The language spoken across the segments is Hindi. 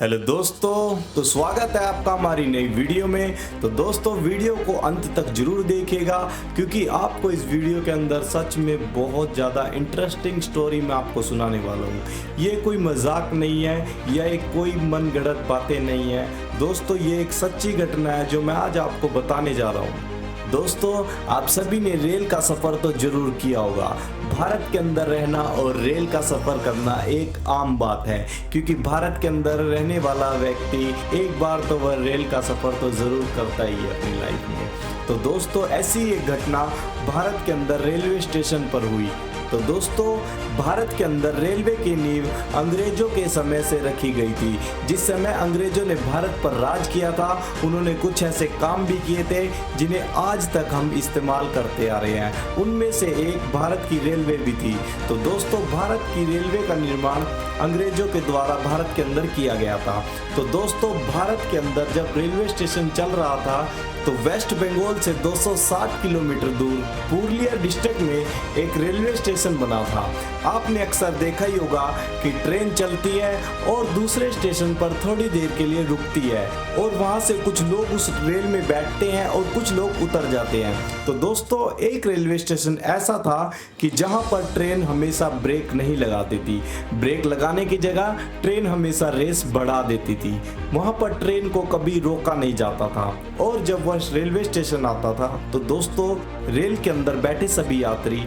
हेलो दोस्तों, तो स्वागत है आपका हमारी नई वीडियो में। तो दोस्तों, वीडियो को अंत तक जरूर देखिएगा क्योंकि आपको इस वीडियो के अंदर सच में बहुत ज़्यादा इंटरेस्टिंग स्टोरी मैं आपको सुनाने वाला हूँ। ये कोई मजाक नहीं है या एक कोई मनगढ़ंत बातें नहीं है दोस्तों, ये एक सच्ची घटना है जो मैं आज आपको बताने जा रहा हूँ। दोस्तों, आप सभी ने रेल का सफ़र तो जरूर किया होगा। भारत के अंदर रहना और रेल का सफ़र करना एक आम बात है क्योंकि भारत के अंदर रहने वाला व्यक्ति एक बार तो वह रेल का सफ़र तो ज़रूर करता ही है अपनी लाइफ में। तो दोस्तों, ऐसी एक घटना भारत के अंदर रेलवे स्टेशन पर हुई। तो दोस्तों, भारत के अंदर रेलवे की नींव अंग्रेजों के समय से रखी गई थी। जिस समय अंग्रेजों ने भारत पर राज किया था, उन्होंने कुछ ऐसे काम भी किए थे जिन्हें आज तक हम इस्तेमाल करते आ रहे हैं। उनमें से एक भारत की रेलवे भी थी। तो दोस्तों, भारत की रेलवे का निर्माण अंग्रेजों के द्वारा भारत के अंदर किया गया था। तो दोस्तों, भारत के अंदर जब रेलवे स्टेशन चल रहा था तो वेस्ट बंगाल से 260 किलोमीटर दूर पुरुलिया डिस्ट्रिक्ट में एक रेलवे स्टेशन बना था। आपने अक्सर देखा ही होगा कि ट्रेन चलती है और दूसरे स्टेशन पर थोड़ी देर के लिए रुकती है और वहां से कुछ लोग उस रेल में बैठते हैं और कुछ लोग उतर जाते हैं। तो दोस्तों, एक रेलवे स्टेशन ऐसा था कि जहां पर ट्रेन हमेशा ब्रेक नहीं लगाती थी। ब्रेक लगाने की जगह ट्रेन हमेशा रेस बढ़ा देती थी। वहां पर ट्रेन को कभी रोका नहीं जाता था और जब रेलवे स्टेशन आता था तो दोस्तों, रेल के अंदर बैठे सभी यात्री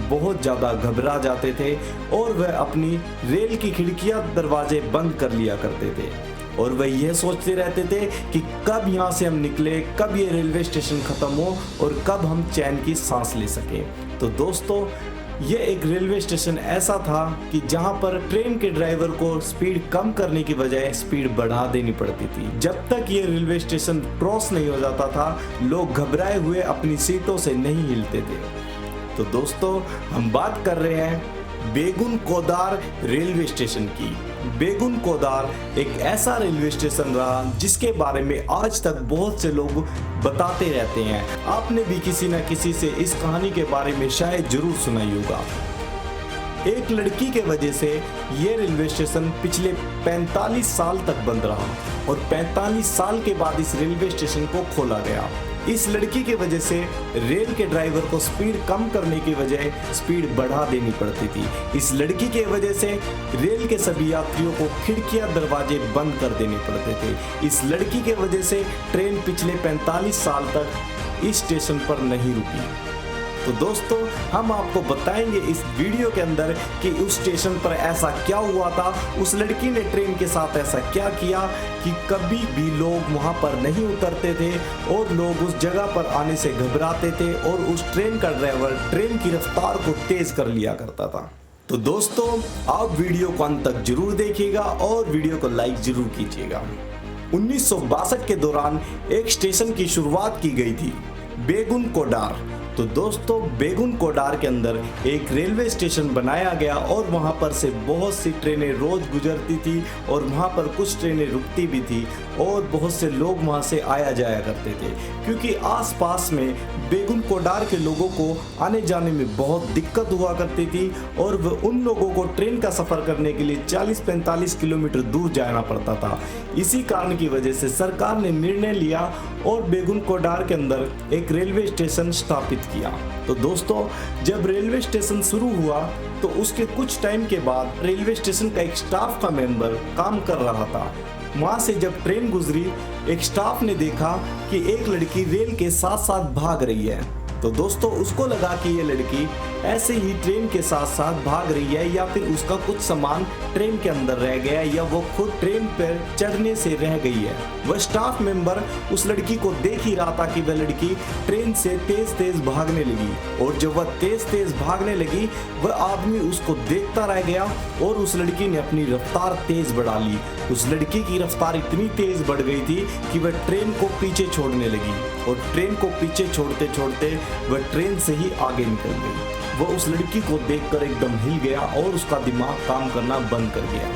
बहुत ज़्यादा घबरा जाते थे और वह अपनी रेल की खिड़कियां दरवाजे बंद कर लिया करते थे और वह यह सोचते रहते थे कि कब यहाँ से हम निकले, कब ये रेलवे स्टेशन ख़त्म हो और कब हम चैन की सांस ले सकें। तो दोस्तों, ये एक रेलवे स्टेशन ऐसा था कि जहां पर ट्रेन के ड्राइवर को स्पीड कम करने की बजाय स्पीड बढ़ा देनी पड़ती थी। जब तक ये रेलवे स्टेशन क्रॉस नहीं हो जाता था, लोग घबराए हुए अपनी सीटों से नहीं हिलते थे। तो दोस्तों, हम बात कर रहे हैं बेगुन कोदार रेलवे स्टेशन की। बेगुन कोदार एक ऐसा रेलवे स्टेशन रहा जिसके बारे में आज तक बहुत से लोग बताते रहते हैं। आपने भी किसी न किसी से इस कहानी के बारे में शायद जरूर सुना ही होगा। एक लड़की के वजह से ये रेलवे स्टेशन पिछले 45 साल तक बंद रहा और 45 साल के बाद इस रेलवे स्टेशन को खोला गया। इस लड़की की वजह से रेल के ड्राइवर को स्पीड कम करने की बजाय स्पीड बढ़ा देनी पड़ती थी। इस लड़की की वजह से रेल के सभी यात्रियों को खिड़कियां दरवाजे बंद कर देने पड़ते थे। इस लड़की की वजह से ट्रेन पिछले 45 साल तक इस स्टेशन पर नहीं रुकी। तो दोस्तों, हम आपको बताएंगे इस वीडियो के अंदर कि उस स्टेशन पर ऐसा क्या हुआ था, उस लड़की ने ट्रेन के साथ ऐसा क्या किया कि कभी भी लोग वहां पर नहीं उतरते थे और लोग उस जगह पर आने से घबराते थे और उस ट्रेन का ड्राइवर ट्रेन की रफ्तार को तेज कर लिया करता था। तो दोस्तों, आप वीडियो को अंत तक जरूर देखिएगा और वीडियो को लाइक जरूर कीजिएगा। 1962 के दौरान एक स्टेशन की शुरुआत की गई थी, बेगुन कोडार। तो दोस्तों, बेगुन कोडार के अंदर एक रेलवे स्टेशन बनाया गया और वहां पर से बहुत सी ट्रेनें रोज गुजरती थी और वहां पर कुछ ट्रेनें रुकती भी थी और बहुत से लोग वहां से आया जाया करते थे क्योंकि आसपास में बेगुन कोडार के लोगों को आने जाने में बहुत दिक्कत हुआ करती थी और उन लोगों को ट्रेन का सफ़र करने के लिए 40-45 किलोमीटर दूर जाना पड़ता था। इसी कारण की वजह से सरकार ने निर्णय लिया और बेगुन कोडार के अंदर एक रेलवे स्टेशन स्थापित किया। तो दोस्तों, जब रेलवे स्टेशन शुरू हुआ तो उसके कुछ टाइम के बाद रेलवे स्टेशन का एक स्टाफ का मेंबर काम कर रहा था। वहां से जब ट्रेन गुजरी, एक स्टाफ ने देखा कि एक लड़की रेल के साथ साथ भाग रही है। तो दोस्तों, उसको लगा कि ये लड़की ऐसे ही ट्रेन के साथ साथ भाग रही है या फिर उसका कुछ सामान ट्रेन के अंदर रह गया या वो खुद ट्रेन पर चढ़ने से रह गई है। वह स्टाफ मेंबर उस लड़की को देख ही रहा था कि वह लड़की ट्रेन से तेज तेज भागने लगी और जब वह तेज तेज भागने लगी, वह आदमी उसको देखता रह गया और उस लड़की ने अपनी रफ्तार तेज बढ़ा ली। उस लड़की की रफ्तार इतनी तेज बढ़ गई थी कि वह ट्रेन को पीछे छोड़ने लगी और ट्रेन को पीछे छोड़ते छोड़ते वह ट्रेन से ही आगे निकल गई। वह उस लड़की को देखकर एकदम हिल गया और उसका दिमाग काम करना बंद कर गया।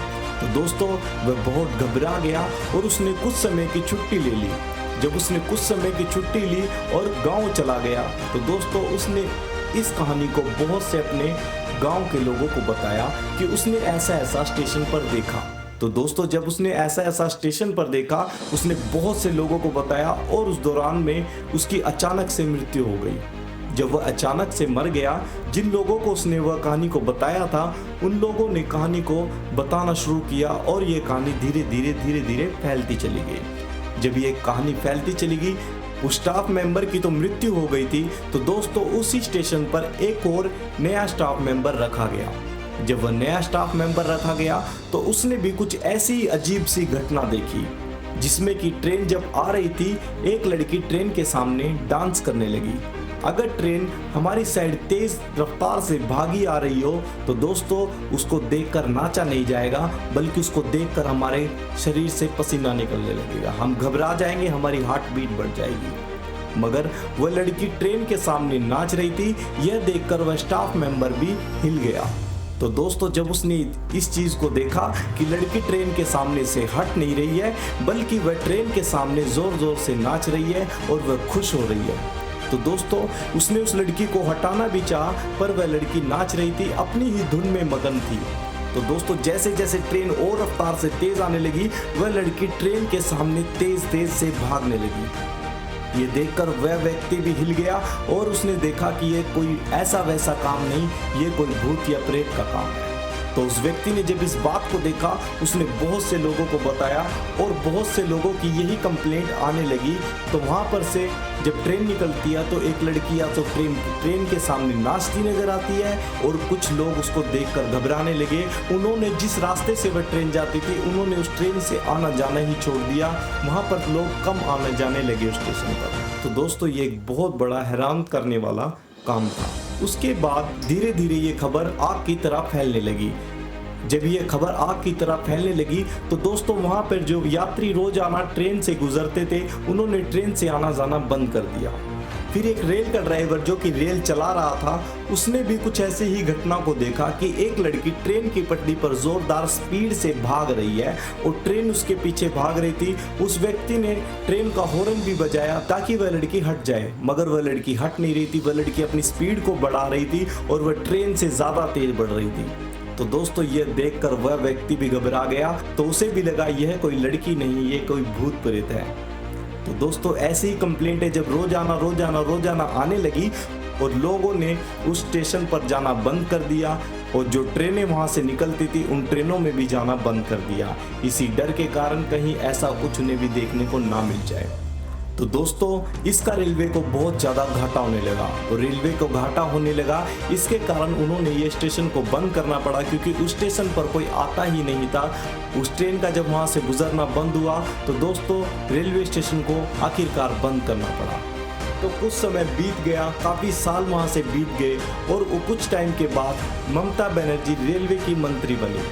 तो दोस्तों, वह बहुत घबरा गया और उसने कुछ समय की छुट्टी ले ली। जब उसने कुछ समय की छुट्टी ली और गांव चला गया तो दोस्तों, उसने इस कहानी को बहुत से अपने गांव के लोगों को बताया कि उसने ऐसा ऐसा स्टेशन पर देखा। तो दोस्तों जब उसने ऐसा ऐसा स्टेशन पर देखा, उसने बहुत से लोगों को बताया और उस दौरान में उसकी अचानक से मृत्यु हो गई। जब वह अचानक से मर गया, जिन लोगों को उसने वह कहानी को बताया था, उन लोगों ने कहानी को बताना शुरू किया और ये कहानी धीरे धीरे फैलती चली गई। जब ये कहानी फैलती चली गई, उस स्टाफ मेंबर की तो मृत्यु हो गई थी, तो दोस्तों उसी स्टेशन पर एक और नया स्टाफ मेंबर रखा गया। जब वह नया स्टाफ मेंबर रखा गया तो उसने भी कुछ ऐसी अजीब सी घटना देखी, जिसमें कि ट्रेन जब आ रही थी, एक लड़की ट्रेन के सामने डांस करने लगी। अगर ट्रेन हमारी साइड तेज रफ्तार से भागी आ रही हो तो दोस्तों उसको देखकर नाचा नहीं जाएगा, बल्कि उसको देखकर हमारे शरीर से पसीना निकलने लगेगा, हम घबरा जाएंगे, हमारी हार्ट बीट बढ़ जाएगी। मगर वह लड़की ट्रेन के सामने नाच रही थी, यह देखकर वह स्टाफ मेंबर भी हिल गया। तो दोस्तों जब उसने इस चीज को देखा कि लड़की ट्रेन के सामने से हट नहीं रही है, बल्कि वह ट्रेन के सामने जोर जोर से नाच रही है और वह खुश हो रही है, तो दोस्तों उसने उस लड़की को हटाना भी चाहा, पर वह लड़की नाच रही थी, अपनी ही धुन में मगन थी। तो दोस्तों जैसे जैसे ट्रेन और रफ्तार से तेज आने लगी, वह लड़की ट्रेन के सामने तेज से भागने लगी। ये देखकर वह व्यक्ति भी हिल गया और उसने देखा कि ये कोई ऐसा वैसा काम नहीं, ये कोई भूत या प्रेत का काम है। तो उस व्यक्ति ने जब इस बात को देखा, उसने बहुत से लोगों को बताया और बहुत से लोगों की यही कंप्लेंट आने लगी। तो वहाँ पर से जब ट्रेन निकलती है तो एक लड़की या तो ट्रेन के सामने नाचती नजर आती है और कुछ लोग उसको देखकर घबराने लगे। उन्होंने जिस रास्ते से वह ट्रेन जाती थी, उन्होंने उस ट्रेन से आना जाना ही छोड़ दिया, वहाँ पर लोग कम आने जाने लगे उस स्टेशन पर। तो दोस्तों ये एक बहुत बड़ा हैरान करने वाला काम था। उसके बाद धीरे धीरे ये खबर आग की तरह फैलने लगी। जब ये खबर आग की तरह फैलने लगी तो दोस्तों वहाँ पर जो यात्री रोजाना ट्रेन से गुजरते थे, उन्होंने ट्रेन से आना जाना बंद कर दिया। फिर एक रेल का ड्राइवर जो कि रेल चला रहा था, उसने भी कुछ ऐसे ही घटना को देखा कि एक लड़की ट्रेन की पटरी पर जोरदार स्पीड से भाग रही है और ट्रेन उसके पीछे भाग रही थी। उस व्यक्ति ने ट्रेन का हॉर्न भी बजाया ताकि वह लड़की हट जाए, मगर वह लड़की हट नहीं रही थी। वह लड़की अपनी स्पीड को बढ़ा रही थी और वह ट्रेन से ज्यादा तेज बढ़ रही थी। तो दोस्तों ये देखकर वह व्यक्ति भी घबरा गया, तो उसे भी लगा यह कोई लड़की नहीं, ये कोई भूत प्रेत है। तो दोस्तों ऐसी ही कंप्लेंटें जब रोजाना आने लगी और लोगों ने उस स्टेशन पर जाना बंद कर दिया और जो ट्रेनें वहां से निकलती थी, उन ट्रेनों में भी जाना बंद कर दिया, इसी डर के कारण कहीं ऐसा कुछ उन्हें भी देखने को ना मिल जाए। तो दोस्तों इसका रेलवे को बहुत ज़्यादा घाटा होने लगा और रेलवे को घाटा होने लगा, इसके कारण उन्होंने ये स्टेशन को बंद करना पड़ा, क्योंकि उस स्टेशन पर कोई आता ही नहीं था। उस ट्रेन का जब वहाँ से गुजरना बंद हुआ तो दोस्तों रेलवे स्टेशन को आखिरकार बंद करना पड़ा। तो कुछ समय बीत गया, काफ़ी साल वहाँ से बीत गए और वो कुछ टाइम के बाद ममता बनर्जी रेलवे की मंत्री बनी।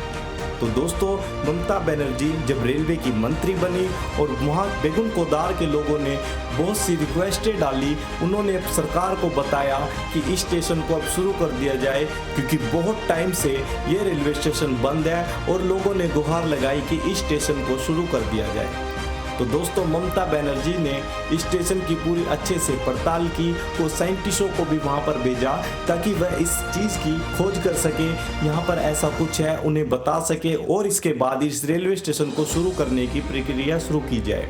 तो दोस्तों ममता बनर्जी जब रेलवे की मंत्री बनी और वहाँ बेगुन कोदार के लोगों ने बहुत सी रिक्वेस्टें डाली, उन्होंने सरकार को बताया कि इस स्टेशन को अब शुरू कर दिया जाए, क्योंकि बहुत टाइम से ये रेलवे स्टेशन बंद है और लोगों ने गुहार लगाई कि इस स्टेशन को शुरू कर दिया जाए। तो दोस्तों ममता बनर्जी ने इस स्टेशन की पूरी अच्छे से पड़ताल की, तो साइंटिस्टों को भी वहां पर भेजा ताकि वह इस चीज़ की खोज कर सके, यहाँ पर ऐसा कुछ है उन्हें बता सके और इसके बाद इस रेलवे स्टेशन को शुरू करने की प्रक्रिया शुरू की जाए।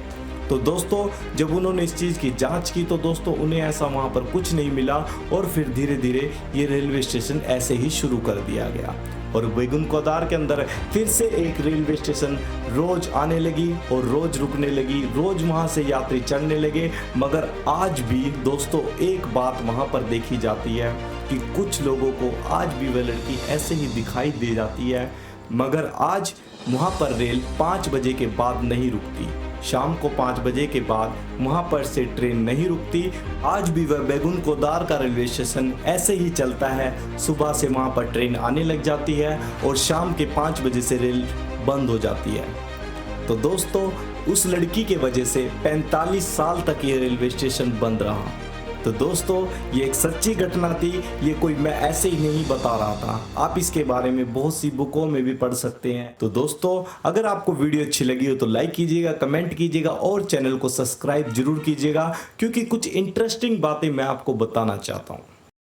तो दोस्तों जब उन्होंने इस चीज़ की जांच की तो दोस्तों उन्हें ऐसा वहाँ पर कुछ नहीं मिला और फिर धीरे धीरे ये रेलवे स्टेशन ऐसे ही शुरू कर दिया गया और बेगुन कोदार के अंदर फिर से एक रेलवे स्टेशन रोज आने लगी और रोज रुकने लगी, रोज वहाँ से यात्री चढ़ने लगे। मगर आज भी दोस्तों एक बात वहाँ पर देखी जाती है कि कुछ लोगों को आज भी वह लड़की ऐसे ही दिखाई दे जाती है, मगर आज वहाँ पर रेल 5 बजे के बाद नहीं रुकती। शाम को 5 बजे के बाद वहाँ पर से ट्रेन नहीं रुकती। आज भी वह बेगुन कोदार का रेलवे स्टेशन ऐसे ही चलता है। सुबह से वहाँ पर ट्रेन आने लग जाती है और शाम के 5 बजे से रेल बंद हो जाती है। तो दोस्तों उस लड़की के वजह से 45 साल तक ये रेलवे स्टेशन बंद रहा। तो दोस्तों ये एक सच्ची घटना थी, ये कोई मैं ऐसे ही नहीं बता रहा था, आप इसके बारे में बहुत सी बुकों में भी पढ़ सकते हैं। तो दोस्तों अगर आपको वीडियो अच्छी लगी हो तो लाइक कीजिएगा, कमेंट कीजिएगा और चैनल को सब्सक्राइब जरूर कीजिएगा, क्योंकि कुछ इंटरेस्टिंग बातें मैं आपको बताना चाहता हूँ।